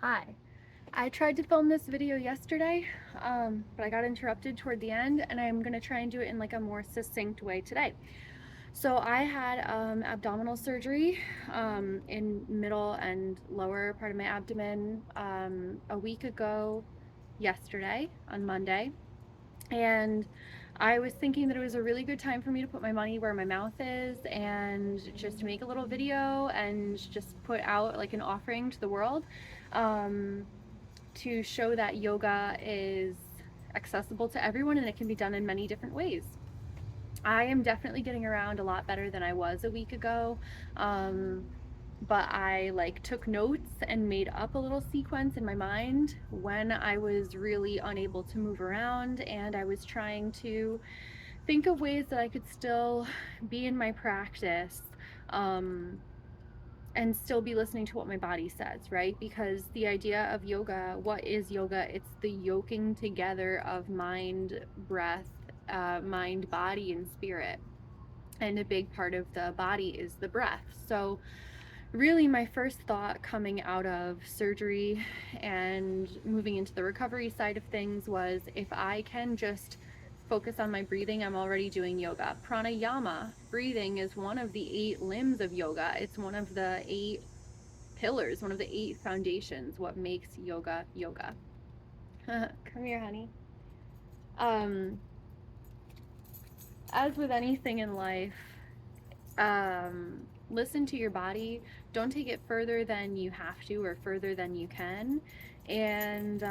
Hi. I tried to film this video yesterday, but I got interrupted toward the end, and I'm gonna try and do it in like a more succinct way today. So I had abdominal surgery in middle and lower part of my abdomen a week ago yesterday on Monday. And I was thinking that it was a really good time for me to put my money where my mouth is and just make a little video and just put out like an offering to the world. Um, to show that yoga is accessible to everyone and it can be done in many different ways. I am definitely getting around a lot better than I was a week ago. But I like took notes and made up a little sequence in my mind when I was really unable to move around, and I was trying to think of ways that I could still be in my practice um, and still be listening to what my body says, right? Because the idea of yoga, what is yoga? It's the yoking together of mind, breath, mind, body, and spirit. And a big part of the body is the breath. So, really, my first thought coming out of surgery and moving into the recovery side of things was if I can just focus on my breathing, I'm already doing yoga. Pranayama, breathing, is one of the 8 limbs of yoga. It's one of the 8 pillars, one of the 8 foundations, what makes yoga yoga. Come here, honey. Um, as with anything in life, listen to your body. Don't take it further than you have to or further than you can. And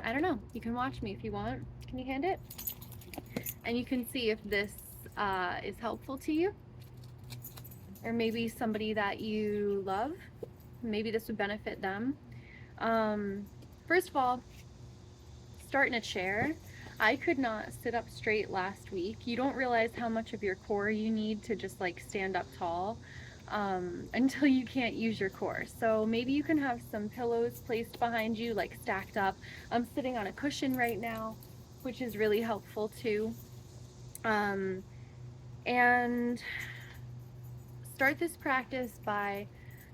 I don't know. You can watch me if you want. Can you hand it? And you can see if this is helpful to you, or maybe somebody that you love. Maybe this would benefit them. Um, First of all, start in a chair. I could not sit up straight last week. You don't realize how much of your core you need to just like stand up tall until you can't use your core. So maybe you can have some pillows placed behind you, like stacked up. I'm sitting on a cushion right now, which is really helpful too. Um, and start this practice by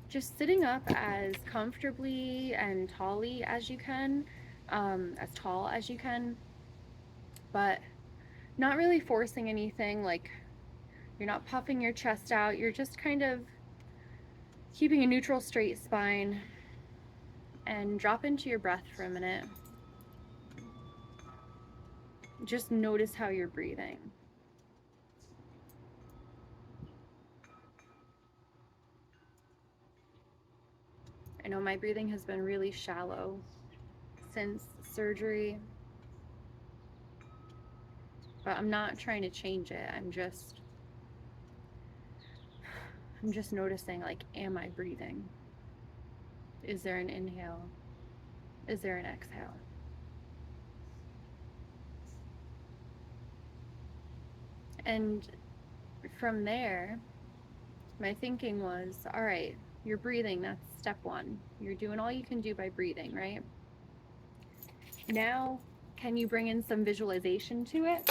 just sitting up as comfortably and tally as you can, as tall as you can, but not really forcing anything. Like, you're not puffing your chest out. You're just kind of keeping a neutral, straight spine, and drop into your breath for a minute. Just notice how you're breathing. I know my breathing has been really shallow since surgery, but I'm not trying to change it. I'm just noticing, like, am I breathing? Is there an inhale? Is there an exhale? And from there, my thinking was, all right, you're breathing. That's step 1. You're doing all you can do by breathing, right? Now, can you bring in some visualization to it?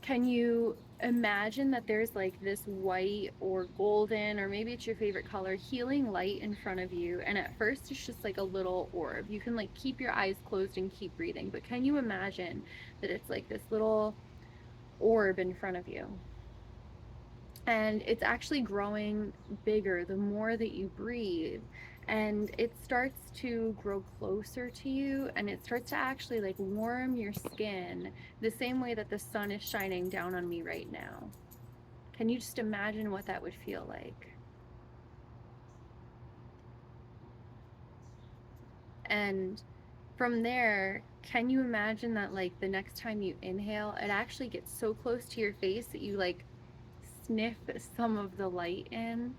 Can you imagine that there's like this white or golden, or maybe it's your favorite color, healing light in front of you? And at first, it's just like a little orb. You can like keep your eyes closed and keep breathing, but can you imagine that it's like this little orb in front of you? And it's actually growing bigger the more that you breathe, and it starts to grow closer to you, and it starts to actually like warm your skin the same way that the sun is shining down on me right now. Can you just imagine what that would feel like? And from there, can you imagine that like the next time you inhale, it actually gets so close to your face that you like sniff some of the light in,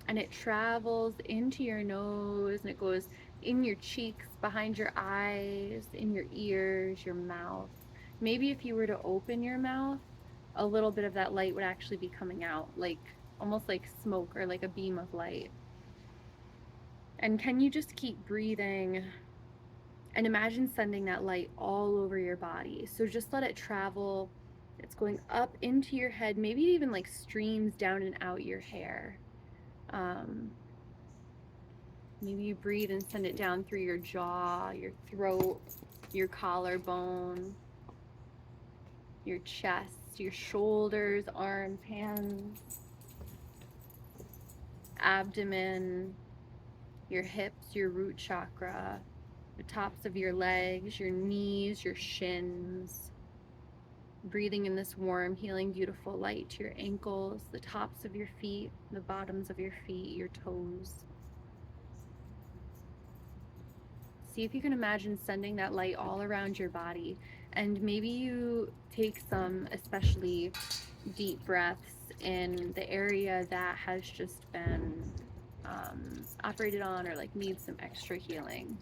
and it travels into your nose, and it goes in your cheeks, behind your eyes, in your ears, your mouth. Maybe if you were to open your mouth, a little bit of that light would actually be coming out, like almost like smoke or like a beam of light. And can you just keep breathing and imagine sending that light all over your body? So just let it travel. It's going up into your head, maybe even like streams down and out your hair. Um, Maybe you breathe and send it down through your jaw, your throat, your collarbone, your chest, your shoulders, arms, hands, abdomen, your hips, your root chakra, the tops of your legs, your knees, your shins. Breathing in this warm, healing, beautiful light to your ankles, the tops of your feet, the bottoms of your feet, your toes. See if you can imagine sending that light all around your body. And maybe you take some especially deep breaths in the area that has just been operated on or like needs some extra healing.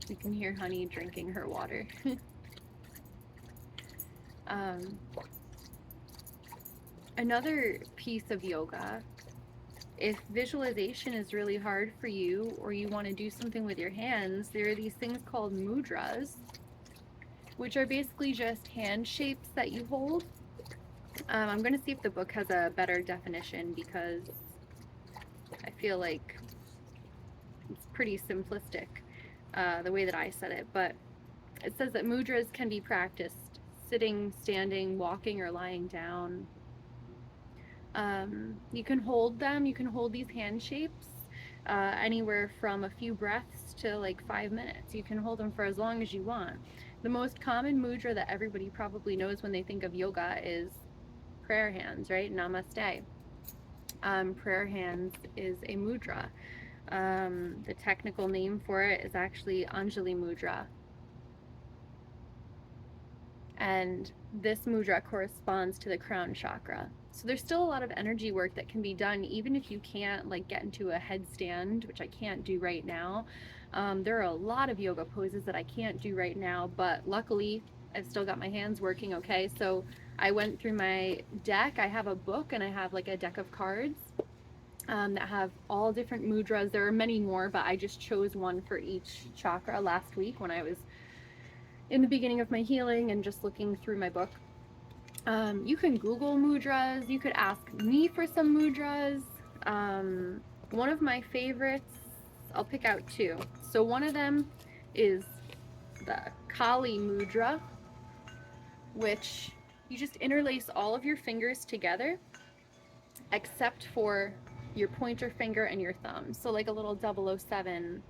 You can hear Honey drinking her water. Another piece of yoga, if visualization is really hard for you or you want to do something with your hands, there are these things called mudras, which are basically just hand shapes that you hold. I'm going to see if the book has a better definition because I feel like it's pretty simplistic the way that I said it, but it says that mudras can be practiced sitting, standing, walking, or lying down. You can hold them, you can hold these hand shapes anywhere from a few breaths to like 5 minutes. You can hold them for as long as you want. The most common mudra that everybody probably knows when they think of yoga is prayer hands, right? Namaste. Prayer hands is a mudra. The technical name for it is actually Anjali Mudra. And this mudra corresponds to the crown chakra. So there's still a lot of energy work that can be done even if you can't like get into a headstand, which I can't do right now. There are a lot of yoga poses that I can't do right now, but luckily I've still got my hands working okay. So I went through my deck. I have a book and I have like a deck of cards that have all different mudras. There are many more, but I just chose one for each chakra last week when I was in the beginning of my healing and just looking through my book. You can Google mudras. You could ask me for some mudras. One of my favorites, I'll pick out two. So one of them is the Kali Mudra, which you just interlace all of your fingers together except for your pointer finger and your thumb. So like a little 007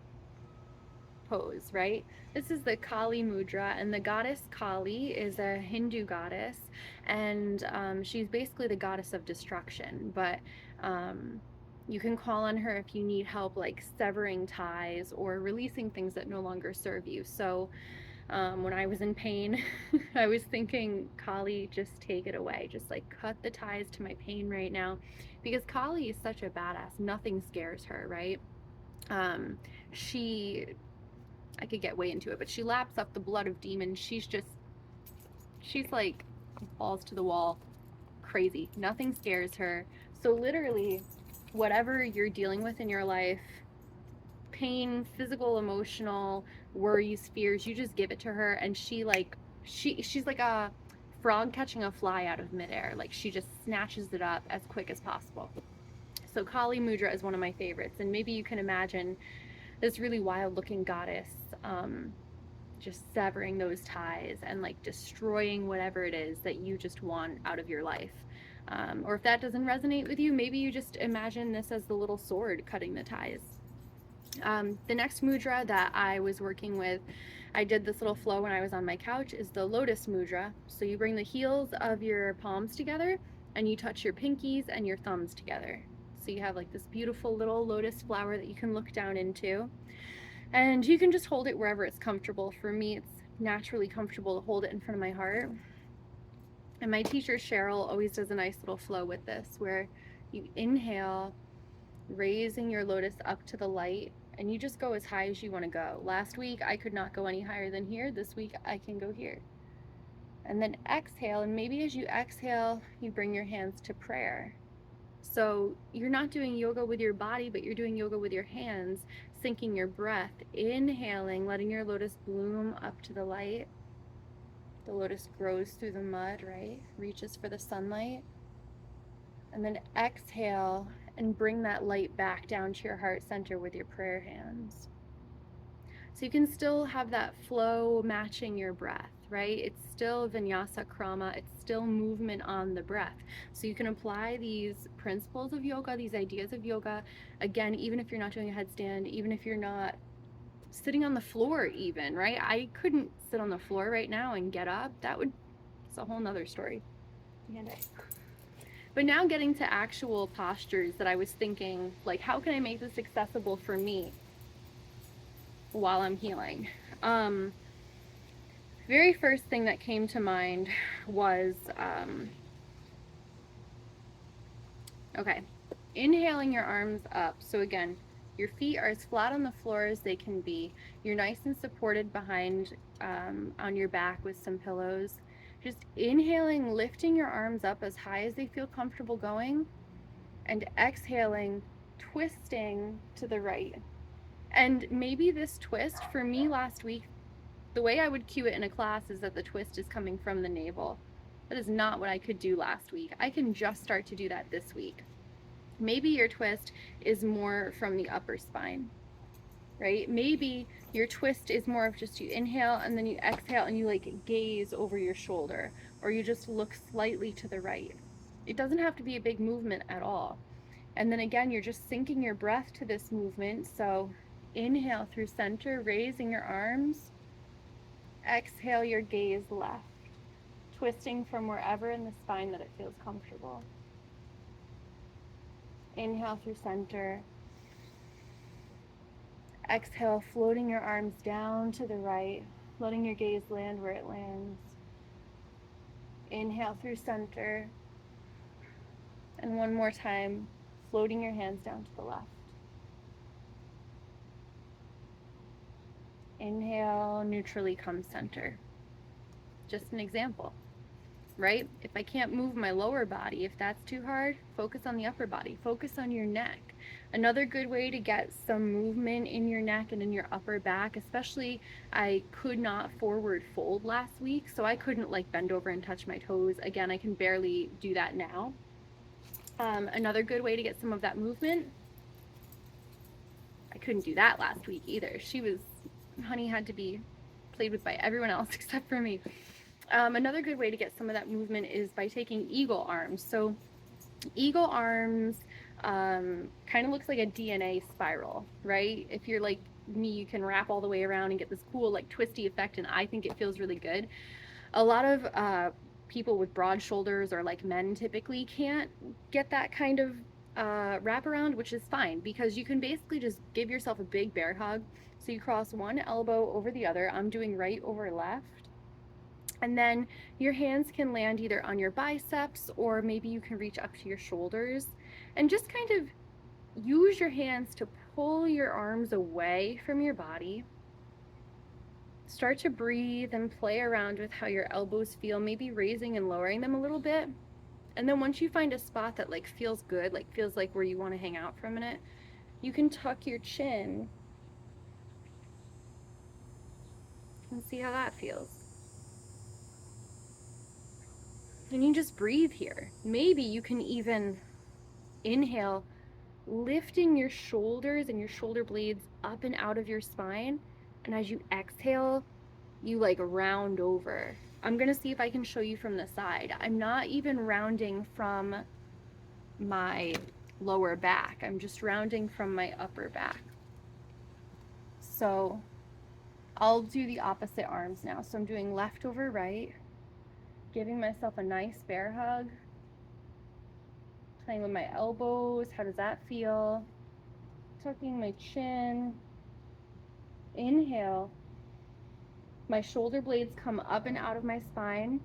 pose, right? This is the Kali Mudra, and the goddess Kali is a Hindu goddess, and she's basically the goddess of destruction, but you can call on her if you need help like severing ties or releasing things that no longer serve you. So when I was in pain, I was thinking, Kali, just take it away. Just like cut the ties to my pain right now. Because Kali is such a badass. Nothing scares her, right? I could get way into it, but she laps up the blood of demons. She's like balls to the wall, crazy. Nothing scares her. So literally, whatever you're dealing with in your life, pain, physical, emotional, worries, fears, you just give it to her, and she's like a frog catching a fly out of midair. Like she just snatches it up as quick as possible. So Kali Mudra is one of my favorites, and maybe you can imagine this really wild looking goddess just severing those ties and like destroying whatever it is that you just want out of your life. Or if that doesn't resonate with you, maybe you just imagine this as the little sword cutting the ties. The next mudra that I was working with, I did this little flow when I was on my couch, is the lotus mudra. So you bring the heels of your palms together and you touch your pinkies and your thumbs together. So you have like this beautiful little lotus flower that you can look down into. And you can just hold it wherever it's comfortable. For me, it's naturally comfortable to hold it in front of my heart. And my teacher, Cheryl, always does a nice little flow with this, where you inhale, raising your lotus up to the light, and you just go as high as you want to go. Last week, I could not go any higher than here. This week, I can go here. And then exhale, and maybe as you exhale, you bring your hands to prayer. So you're not doing yoga with your body, but you're doing yoga with your hands, syncing your breath, inhaling, letting your lotus bloom up to the light. The lotus grows through the mud, right? Reaches for the sunlight. And then exhale and bring that light back down to your heart center with your prayer hands. So you can still have that flow matching your breath, right? It's still vinyasa krama, it's still movement on the breath. So you can apply these principles of yoga, these ideas of yoga, again, even if you're not doing a headstand, even if you're not sitting on the floor even, right? I couldn't sit on the floor right now and get up. It's a whole nother story. But now getting to actual postures that I was thinking, like, how can I make this accessible for me while I'm healing? Very first thing that came to mind was, okay, inhaling your arms up. So again, your feet are as flat on the floor as they can be. You're nice and supported behind on your back with some pillows. Just inhaling, lifting your arms up as high as they feel comfortable going, and exhaling, twisting to the right. And maybe this twist, for me last week, the way I would cue it in a class is that the twist is coming from the navel. That is not what I could do last week. I can just start to do that this week. Maybe your twist is more from the upper spine, right? Maybe your twist is more of just you inhale and then you exhale and you like gaze over your shoulder, or you just look slightly to the right. It doesn't have to be a big movement at all. And then again, you're just syncing your breath to this movement. So inhale through center, raising your arms. Exhale your gaze left, twisting from wherever in the spine that it feels comfortable. Inhale through center. Exhale, floating your arms down to the right, letting your gaze land where it lands. Inhale through center. And one more time, floating your hands down to the left. Inhale, neutrally come center. Just an example, right? If I can't move my lower body, if that's too hard, focus on the upper body. Focus on your neck. Another good way to get some movement in your neck and in your upper back, especially I could not forward fold last week, so I couldn't like bend over and touch my toes. Again, I can barely do that now. Another good way to get some of that movement, I couldn't do that last week either. Honey had to be played with by everyone else except for me. Another good way to get some of that movement is by taking eagle arms. So eagle arms kind of looks like a DNA spiral, right? If you're like me, you can wrap all the way around and get this cool like twisty effect, and I think it feels really good. A lot of people with broad shoulders, or like men typically, can't get that kind of wraparound, which is fine, because you can basically just give yourself a big bear hug. So you cross one elbow over the other. I'm doing right over left. And then your hands can land either on your biceps, or maybe you can reach up to your shoulders, and just kind of use your hands to pull your arms away from your body. Start to breathe and play around with how your elbows feel, maybe raising and lowering them a little bit. And then once you find a spot that like feels good, like feels like where you want to hang out for a minute, you can tuck your chin and see how that feels. And you just breathe here. Maybe you can even inhale, lifting your shoulders and your shoulder blades up and out of your spine. And as you exhale, you like round over. I'm gonna see if I can show you from the side. I'm not even rounding from my lower back. I'm just rounding from my upper back. So I'll do the opposite arms now. So I'm doing left over right, giving myself a nice bear hug, playing with my elbows. How does that feel? Tucking my chin. Inhale. My shoulder blades come up and out of my spine.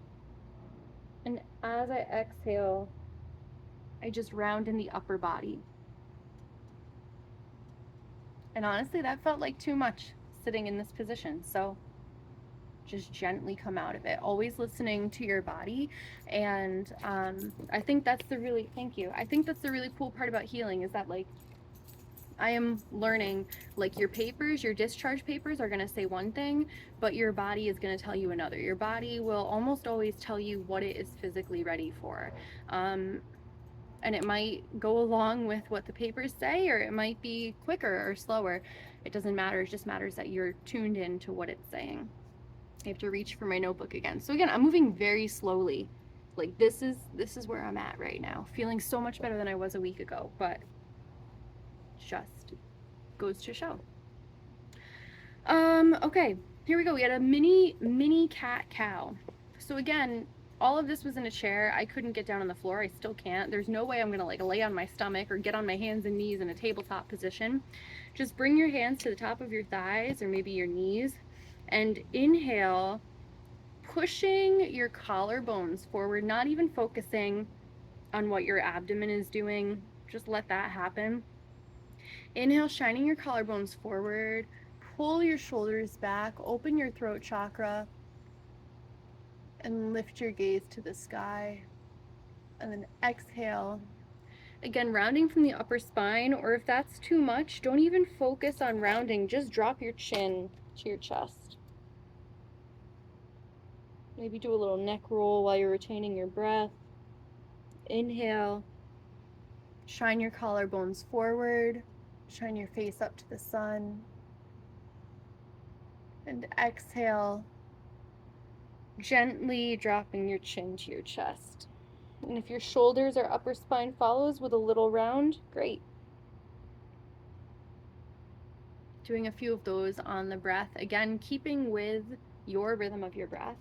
And as I exhale, I just round in the upper body. And honestly, that felt like too much sitting in this position. So just gently come out of it, always listening to your body. And I think that's the really, thank you. I think that's the really cool part about healing, is that like I am learning, like your papers, your discharge papers are going to say one thing, but your body is going to tell you another. Your body will almost always tell you what it is physically ready for. And and it might go along with what the papers say, or it might be quicker or slower. It doesn't matter. It just matters that you're tuned in to what it's saying. I have to reach for my notebook again. So again, I'm moving very slowly. Like this is where I'm at right now. Feeling so much better than I was a week ago, but just goes to show. Okay, here we go. We had a mini cat cow. So again, all of this was in a chair. I couldn't get down on the floor. I still can't. There's no way I'm gonna like lay on my stomach or get on my hands and knees in a tabletop position. Just bring your hands to the top of your thighs or maybe your knees and inhale, pushing your collarbones forward, not even focusing on what your abdomen is doing. Just let that happen. Inhale, shining your collarbones forward. Pull your shoulders back, open your throat chakra, and lift your gaze to the sky. And then exhale. Again, rounding from the upper spine, or if that's too much, don't even focus on rounding. Just drop your chin to your chest. Maybe do a little neck roll while you're retaining your breath. Inhale. Shine your collarbones forward. Shine your face up to the sun. And exhale, gently dropping your chin to your chest. And if your shoulders or upper spine follows with a little round, great. Doing a few of those on the breath. Again, keeping with your rhythm of your breath.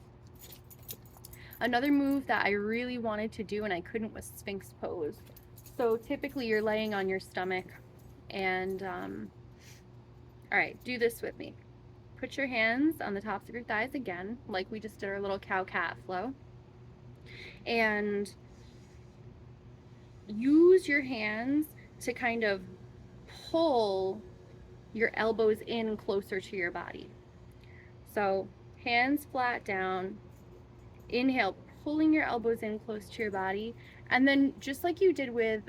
Another move that I really wanted to do and I couldn't was Sphinx pose. So typically you're laying on your stomach and, all right, do this with me. Put your hands on the tops of your thighs again, like we just did our little cow-cat flow. And use your hands to kind of pull your elbows in closer to your body. So hands flat down. Inhale, pulling your elbows in close to your body. And then just like you did with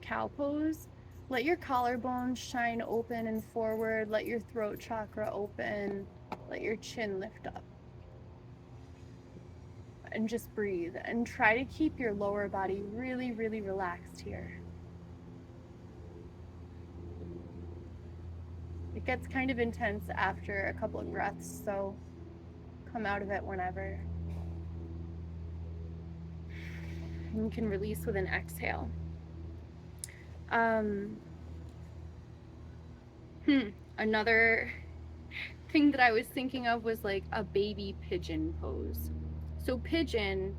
cow pose, let your collarbones shine open and forward. Let your throat chakra open. Let your chin lift up. And just breathe. And try to keep your lower body really, really relaxed here. It gets kind of intense after a couple of breaths, so come out of it whenever. And you can release with an exhale. Another thing that I was thinking of was like a baby pigeon pose. So pigeon,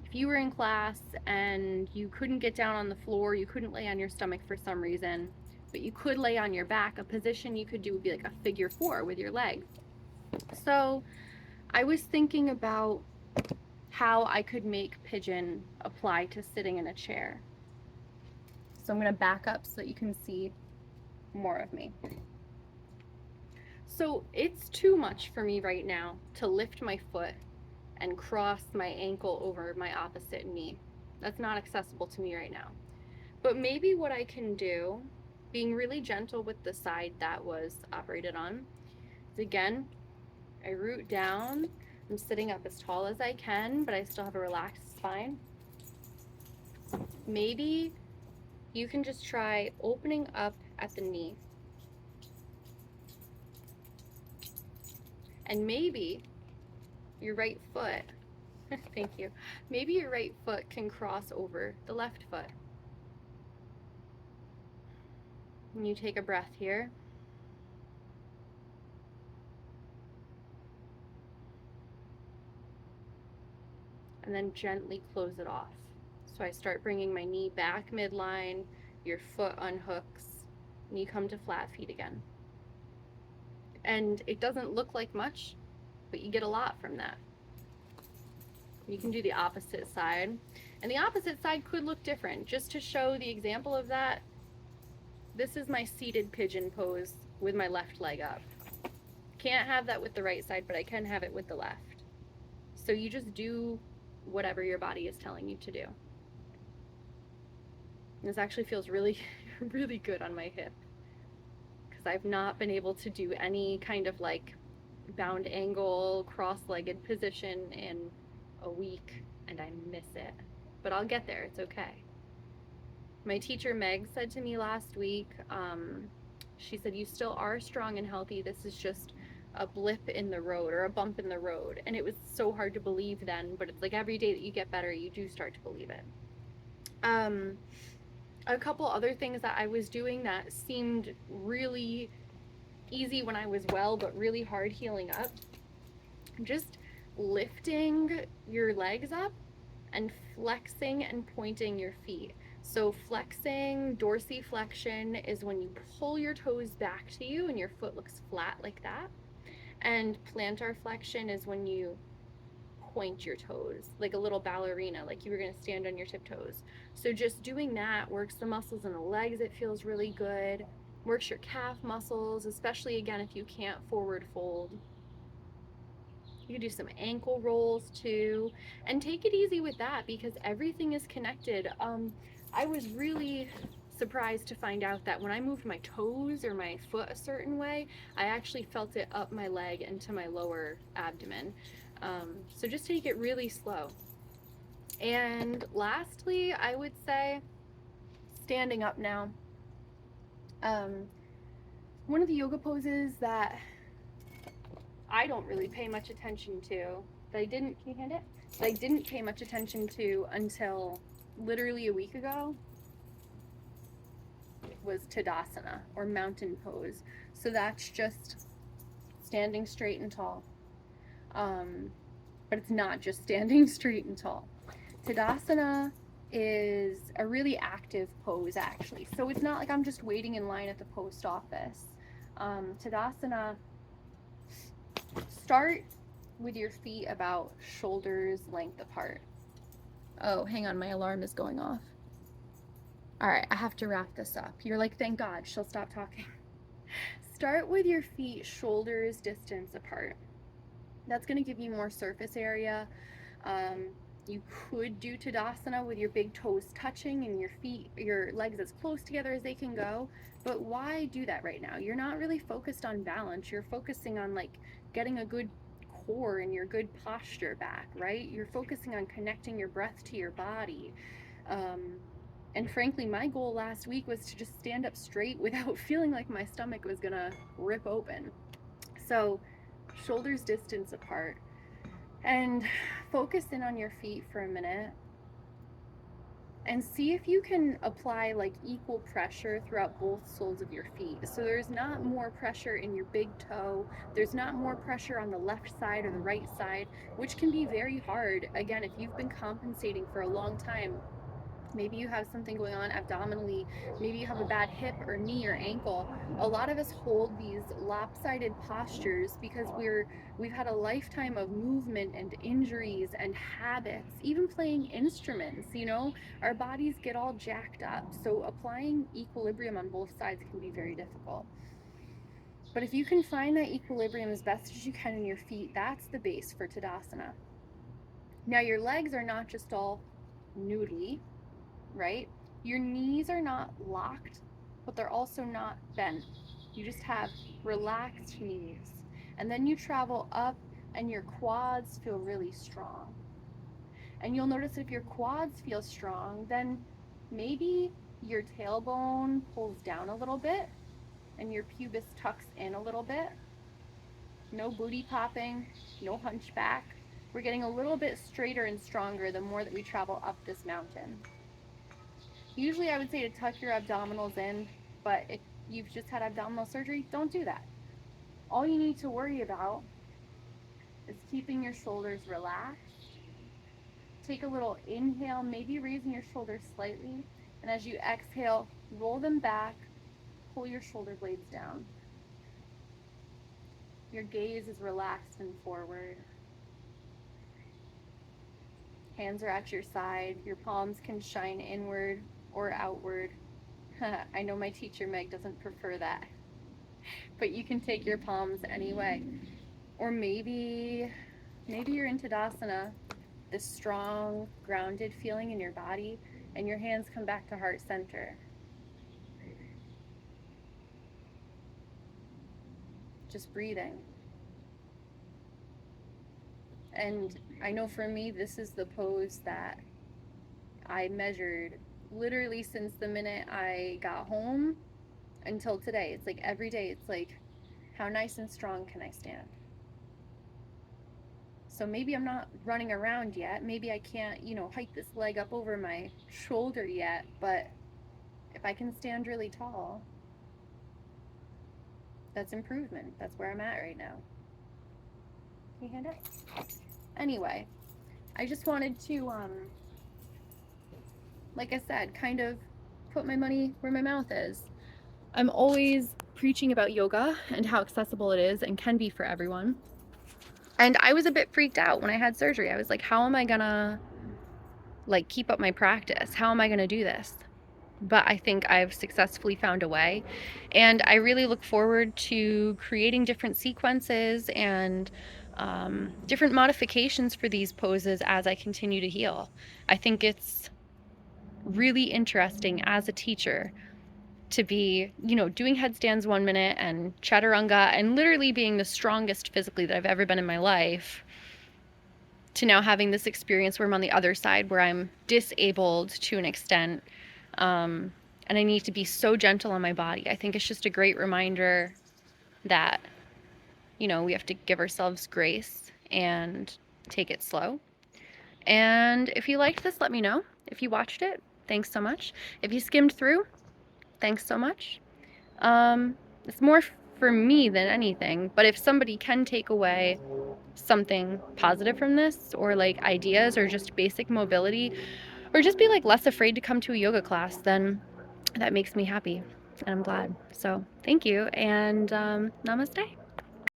if you were in class and you couldn't get down on the floor, you couldn't lay on your stomach for some reason, but you could lay on your back, a position you could do would be like a figure 4 with your legs. So I was thinking about how I could make pigeon apply to sitting in a chair. So I'm going to back up so that you can see more of me. So it's too much for me right now to lift my foot and cross my ankle over my opposite knee. That's not accessible to me right now. But maybe what I can do, being really gentle with the side that was operated on, is again, I root down. I'm sitting up as tall as I can, but I still have a relaxed spine. Maybe you can just try opening up at the knee. And maybe your right foot, thank you, maybe your right foot can cross over the left foot. And you take a breath here. And then gently close it off. So I start bringing my knee back midline, your foot unhooks, and you come to flat feet again. And it doesn't look like much, but you get a lot from that. You can do the opposite side. And the opposite side could look different. Just to show the example of that, this is my seated pigeon pose with my left leg up. Can't have that with the right side, but I can have it with the left. So you just do whatever your body is telling you to do. This actually feels really, really good on my hip, because I've not been able to do any kind of like bound angle, cross-legged position in a week, and I miss it. But I'll get there, it's okay. My teacher Meg said to me last week, she said, you still are strong and healthy. This is just a blip in the road or a bump in the road. And it was so hard to believe then, but it's like every day that you get better, you do start to believe it. A couple other things that I was doing that seemed really easy when I was well, but really hard healing up. Just lifting your legs up and flexing and pointing your feet. So flexing, dorsiflexion, is when you pull your toes back to you and your foot looks flat like that. And plantar flexion is when you point your toes like a little ballerina, like you were going to stand on your tiptoes. So just doing that works the muscles in the legs. It feels really good. Works your calf muscles, especially again if you can't forward fold. You can do some ankle rolls too, and take it easy with that because everything is connected. I was really surprised to find out that when I moved my toes or my foot a certain way, I actually felt it up my leg into my lower abdomen. So just take it really slow. And lastly, I would say standing up now. One of the yoga poses that I don't really pay much attention to, that I didn't, can you hand it? That I didn't pay much attention to until literally a week ago was Tadasana, or mountain pose. So that's just standing straight and tall. But it's not just standing straight and tall. Tadasana is a really active pose actually. So it's not like I'm just waiting in line at the post office. Tadasana, start with your feet about shoulders length apart. Oh, hang on, my alarm is going off. All right, I have to wrap this up. You're like, thank God, she'll stop talking. Start with your feet shoulders distance apart. That's going to give you more surface area. You could do Tadasana with your big toes touching and your feet, your legs as close together as they can go. But why do that right now? You're not really focused on balance. You're focusing on like getting a good core and your good posture back, right? You're focusing on connecting your breath to your body. And frankly, my goal last week was to just stand up straight without feeling like my stomach was gonna rip open. So shoulders distance apart. And focus in on your feet for a minute and see if you can apply like equal pressure throughout both soles of your feet. So there's not more pressure in your big toe, there's not more pressure on the left side or the right side, which can be very hard. Again, if you've been compensating for a long time, maybe you have something going on abdominally, maybe you have a bad hip or knee or ankle. A lot of us hold these lopsided postures because we've had a lifetime of movement and injuries and habits, even playing instruments, you know, our bodies get all jacked up. So applying equilibrium on both sides can be very difficult. But if you can find that equilibrium as best as you can in your feet, that's the base for Tadasana. Now your legs are not just all noodly, right? Your knees are not locked, but they're also not bent. You just have relaxed knees. And then you travel up and your quads feel really strong. And you'll notice if your quads feel strong, then maybe your tailbone pulls down a little bit and your pubis tucks in a little bit. No booty popping, no hunchback. We're getting a little bit straighter and stronger the more that we travel up this mountain. Usually I would say to tuck your abdominals in, but if you've just had abdominal surgery, don't do that. All you need to worry about is keeping your shoulders relaxed. Take a little inhale, maybe raising your shoulders slightly, and as you exhale, roll them back, pull your shoulder blades down. Your gaze is relaxed and forward. Hands are at your side. Your palms can shine inward or outward. I know my teacher Meg doesn't prefer that, but you can take your palms anyway. Or maybe you're in Tadasana, this strong, grounded feeling in your body, and your hands come back to heart center. Just breathing. And I know for me, this is the pose that I measured literally since the minute I got home until today. It's like every day, it's like, how nice and strong can I stand? So maybe I'm not running around yet. Maybe I can't, hike this leg up over my shoulder yet, but if I can stand really tall, that's improvement. That's where I'm at right now. Can you hand it? Anyway, I just wanted to, like I said, kind of put my money where my mouth is. I'm always preaching about yoga and how accessible it is and can be for everyone. And I was a bit freaked out when I had surgery. I was like, how am I gonna keep up my practice? How am I gonna do this? But I think I've successfully found a way. And I really look forward to creating different sequences and different modifications for these poses as I continue to heal. I think it's really interesting as a teacher to be, doing headstands 1 minute and chaturanga and literally being the strongest physically that I've ever been in my life, to now having this experience where I'm on the other side where I'm disabled to an extent. And I need to be so gentle on my body. I think it's just a great reminder that, we have to give ourselves grace and take it slow. And if you liked this, let me know. If you watched it, thanks so much. If you skimmed through, thanks so much. It's more for me than anything, but if somebody can take away something positive from this, or like ideas, or just basic mobility, or just be like less afraid to come to a yoga class, then that makes me happy and I'm glad. So thank you, and namaste.